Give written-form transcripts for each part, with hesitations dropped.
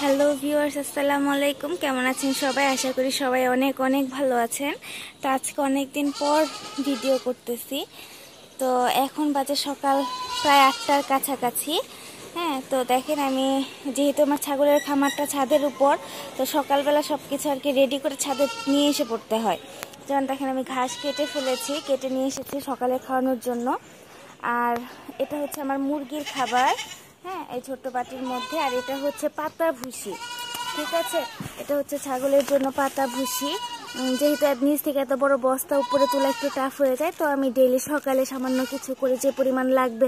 Hello viewers, আসসালামু আলাইকুম। কেমন আছেন সবাই? আশা করি সবাই অনেক অনেক ভালো আছেন। তো আজকে অনেক দিন পর ভিডিও করতেছি। তো এখন বাজে সকাল প্রায় 8টার কাছাকাছি। হ্যাঁ, তো দেখেন আমি যেহেতু আমার ছাগলের খামারটা ছাদের উপর, তো সকালবেলা সব কিছু আর কি রেডি করে ছাদে নিয়ে এসে পড়তে হয়। যেমন দেখেন আমি ঘাস কেটে ফেলেছি, কেটে নিয়ে এসেছি সকালে খাওয়ানোর জন্য। আর এটা হচ্ছে আমার মুরগির খাবার, হ্যাঁ, এই ছোট্ট বাটির মধ্যে। আর এটা হচ্ছে পাতা ভুসি, ঠিক আছে। এটা হচ্ছে ছাগলের জন্য পাতা ভুসি। যেহেতু নিচ থেকে এত বড় বস্তা উপরে তোলা একটু টাফ হয়ে যায়, তো আমি ডেইলি সকালে সামান্য কিছু করে যে পরিমাণ লাগবে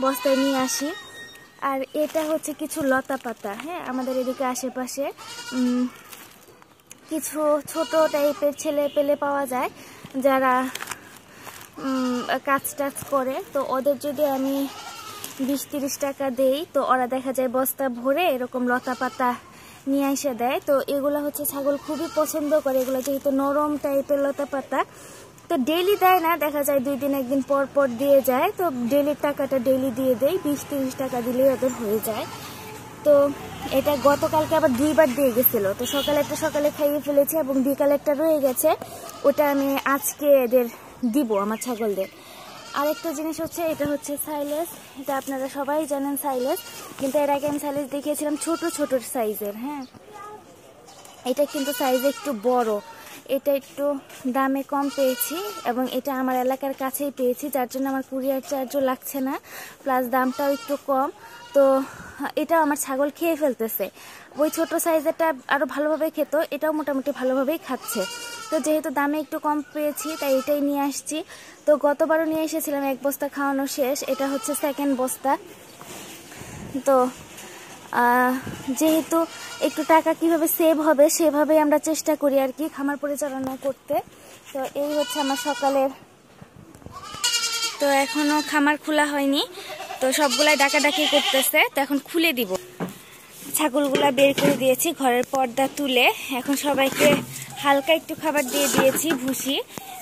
বস্তায় নিয়ে আসি। আর এটা হচ্ছে কিছু লতা পাতা, হ্যাঁ, আমাদের এদিকে আশেপাশে কিছু ছোট টাইপের ছেলে পেলে পাওয়া যায় যারা কাজ টাজ করে। তো ওদের যদি আমি 20-30 টাকা দেই, তো ওরা দেখা যায় বস্তা ভরে এরকম লতা পাতা নিয়ে এসে দেয়। তো এগুলো হচ্ছে ছাগল খুবই পছন্দ করে, এগুলো যেহেতু নরম টাইপের লতা পাতা। তো ডেইলি দেয় না, দেখা যায় 2 দিন 1 দিন পর পর দিয়ে যায়। তো ডেইলির টাকাটা ডেইলি দিয়ে দেয়, 20-30 টাকা দিলেই ওদের হয়ে যায়। তো এটা গতকালকে আবার 2 বার দিয়ে গেছিল। তো সকালে খাইয়ে ফেলেছি এবং বিকালে একটা রয়ে গেছে, ওটা আমি আজকে এদের দিব আমার ছাগলদের। আরেকটা জিনিস হচ্ছে, এটা হচ্ছে সাইলেস। এটা আপনারা সবাই জানেন সাইলেস, কিন্তু এর আগে আমি সাইলেস দেখিয়েছিলাম ছোট ছোট সাইজের। হ্যাঁ, এটা কিন্তু সাইজে একটু বড়, এটা একটু দামে কম পেয়েছি এবং এটা আমার এলাকার কাছেই পেয়েছি, যার জন্য আমার কুরিয়ার চার্জও লাগছে না, প্লাস দামটাও একটু কম। তো এটা আমার ছাগল খেয়ে ফেলতেছে। ওই ছোট সাইজেরটা আরো ভালোভাবে খেত, এটাও মোটামুটি ভালোভাবেই খাচ্ছে। তো যেহেতু দামে একটু কম পেয়েছি, তাই এটাই নিয়ে আসছি। তো গতবারও নিয়ে এসেছিলাম 1 বস্তা খাওয়ানো শেষ, এটা হচ্ছে 2nd বস্তা। তো যেহেতু একটু টাকা কিভাবে সেভ হবে সেভাবে আমরা চেষ্টা করি আর কি খামার পরিচালনা করতে। তো এই হচ্ছে আমার সকালের। তো এখনো খামার খোলা হয়নি, তো সবগুলাই ডাকাডাকি করতেছে। তো এখন খুলে দিব। ছাগলগুলা বের করে দিয়েছি ঘরের পর্দা তুলে, এখন সবাইকে হালকা একটু খাবার দিয়ে দিয়েছি ভুসি।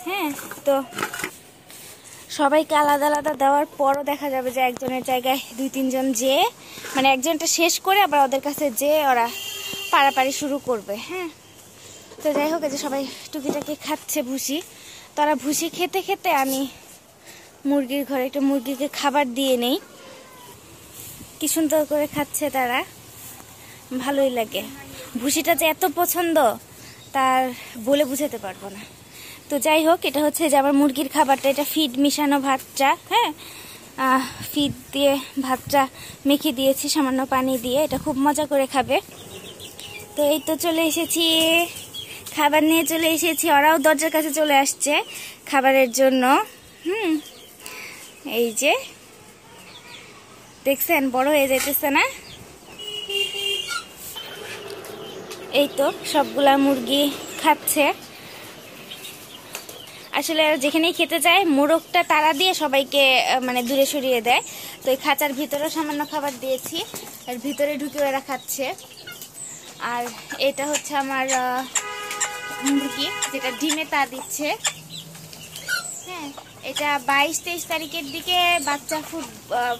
হ্যাঁ, তো সবাইকে আলাদা আলাদা দেওয়ার পরও দেখা যাবে যে একজনের জায়গায় 2-3 জন যে, মানে একজনটা শেষ করে আবার ওদের কাছে যে ওরা পাড়াপাড়ি শুরু করবে। হ্যাঁ, তো যাই হোক, যে সবাই টুকিটাকি খাচ্ছে ভুসি। তারা ভুসি খেতে খেতে আমি মুরগির ঘরে একটা মুরগিকে খাবার দিয়ে নেই। কি সুন্দর করে খাচ্ছে তারা, ভালোই লাগে। ভুসিটা যে এত পছন্দ তার বলে বুঝাতে পারবো না। তো যাই হোক, এটা হচ্ছে যে আমার মুরগির খাবারটা, এটা ফিড মিশানো ভাতটা। হ্যাঁ, ফিড দিয়ে ভাতটা মেখে দিয়েছি সামান্য পানি দিয়ে, এটা খুব মজা করে খাবে। তো এই তো চলে এসেছি, খাবার নিয়ে চলে এসেছি। ওরাও দরজার কাছে চলে আসছে খাবারের জন্য। এই যে দেখছেন, বড় হয়ে যাইতেছে না? এই তো সবগুলা মুরগি খাচ্ছে। আসলে যেখানেই খেতে যায় মোরগটা তাড়া দিয়ে সবাইকে মানে দূরে সরিয়ে দেয়। তো এই খাঁচার ভিতরেও সামান্য খাবার দিয়েছি, আর ভিতরে ঢুকে ওরা খাচ্ছে। আর এটা হচ্ছে আমার মুরগি, যেটা ডিমে তা দিচ্ছে। হ্যাঁ, এটা 22-23 তারিখের দিকে বাচ্চা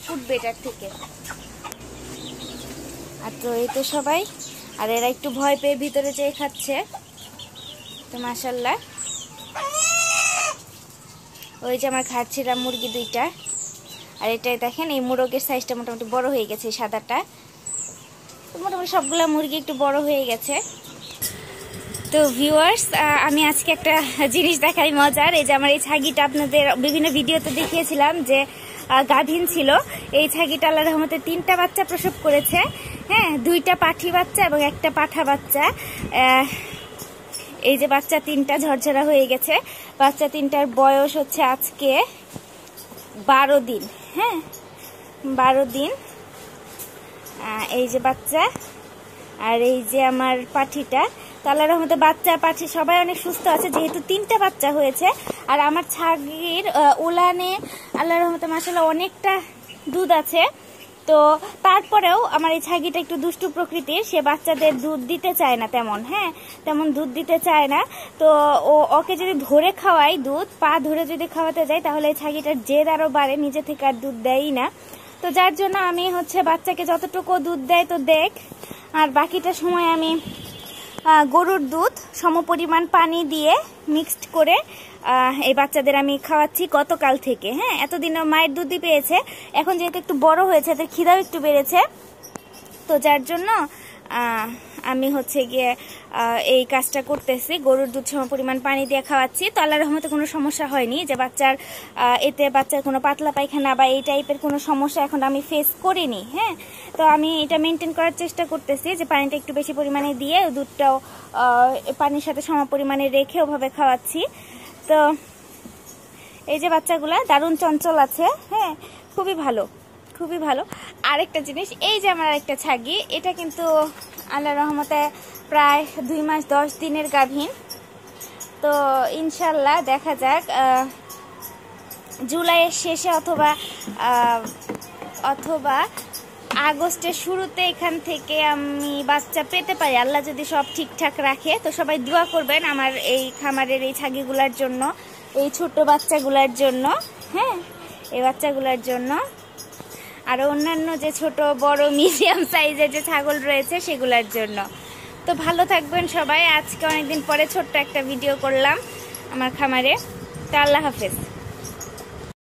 ফুটবে এটার থেকে। আর তো এই তো সবাই, আর এরা একটু ভয় পেয়ে ভিতরে যেয়ে খাচ্ছে। তো মাশাআল্লাহ, ওই যে আমার খাচ্ছিলাম মুরগি 2টা। আর এটাই দেখেন, এই মোরগের সাইজটা মোটামুটি বড় হয়ে গেছে, সাদাটা। তো মোটামুটি সবগুলা মুরগি একটু বড় হয়ে গেছে। তো ভিউয়ার্স, আমি আজকে একটা জিনিস দেখাই মজার। এই যে আমার এই ছাগিটা আপনাদের বিভিন্ন ভিডিওতে দেখিয়েছিলাম যে গাভীন ছিল। এই ছাগিটা আল্লাহর রহমতে 3টা বাচ্চা প্রসব করেছে। হ্যাঁ, 2টা পাঠি বাচ্চা এবং একটা পাঠা বাচ্চা। এই যে বাচ্চা 3টা ঝরঝরা হয়ে গেছে। বাচ্চা 3টার বয়স হচ্ছে আজকে 12 দিন। হ্যাঁ, 12 দিন। এই যে বাচ্চা, আর এই যে আমার পাঠিটা। তো আল্লাহর রহমতে বাচ্চা পাঠি সবাই অনেক সুস্থ আছে, যেহেতু 3টা বাচ্চা হয়েছে। আর আমার ছাগির উলানে আল্লাহর রহমতে মাশাআল্লাহ অনেকটা দুধ আছে। তো তারপরেও আমার এই ছাগিটা একটু দুষ্টু প্রকৃতির, সে বাচ্চাদের দুধ দিতে চায় না তেমন। হ্যাঁ, তেমন দুধ দিতে চায় না। তো ওকে যদি ধরে খাওয়াই, দুধ পা ধরে যদি খাওয়াতে যাই, তাহলে এই ছাগিটার জেদ আরো বাড়ে, নিজে থেকে আর দুধ দেয়ই না। তো যার জন্য আমি হচ্ছে বাচ্চাকে যতটুকু দুধ দেয় তো দেখ, আর বাকিটা সময় আমি গরুর দুধ সমপরিমাণ পানি দিয়ে মিক্সড করে এই বাচ্চাদের আমি খাওয়াচ্ছি গতকাল থেকে। হ্যাঁ, এতদিন মায়ের দুধই পেয়েছে, এখন যেহেতু একটু বড় হয়েছে এদের খিদাও একটু বেড়েছে, তো যার জন্য আমি হচ্ছে গিয়ে এই কাজটা করতেছি, গরুর দুধ সমপরিমাণ পানি দিয়ে খাওয়াচ্ছি। তো আল্লাহর রহমতে কোনো সমস্যা হয়নি যে বাচ্চার কোনো পাতলা পায়খানা বা এই টাইপের কোনো সমস্যা এখন আমি ফেস করিনি। হ্যাঁ, তো আমি এটা মেনটেন করার চেষ্টা করতেছি যে পানিটা একটু বেশি পরিমাণে দিয়ে দুধটাও পানির সাথে সমপরিমাণে রেখে ওভাবে খাওয়াচ্ছি। তো এই যে বাচ্চাগুলা দারুণ চঞ্চল আছে। হ্যাঁ, খুবই ভালো, খুবই ভালো। আরেকটা জিনিস, এই যে আমার আরেকটা ছাগি, এটা কিন্তু আল্লাহর রহমতে প্রায় 2 মাস 10 দিনের গাভীন। তো ইনশাল্লাহ দেখা যাক জুলাইয়ের শেষে অথবা আগস্টের শুরুতে এখান থেকে আমি বাচ্চা পেতে পারি, আল্লাহ যদি সব ঠিকঠাক রাখে। তো সবাই দোয়া করবেন আমার এই খামারের এই ছাগিগুলার জন্য, এই ছোট বাচ্চাগুলার জন্য। হ্যাঁ, এই বাচ্চাগুলার জন্য, আর অন্যান্য যে ছোট বড় মিডিয়াম সাইজের যে ছাগল রয়েছে সেগুলোর জন্য। তো ভালো থাকবেন সবাই। আজকে অনেকদিন পরে ছোট্ট একটা ভিডিও করলাম আমার খামারে। তো আল্লাহ হাফেজ।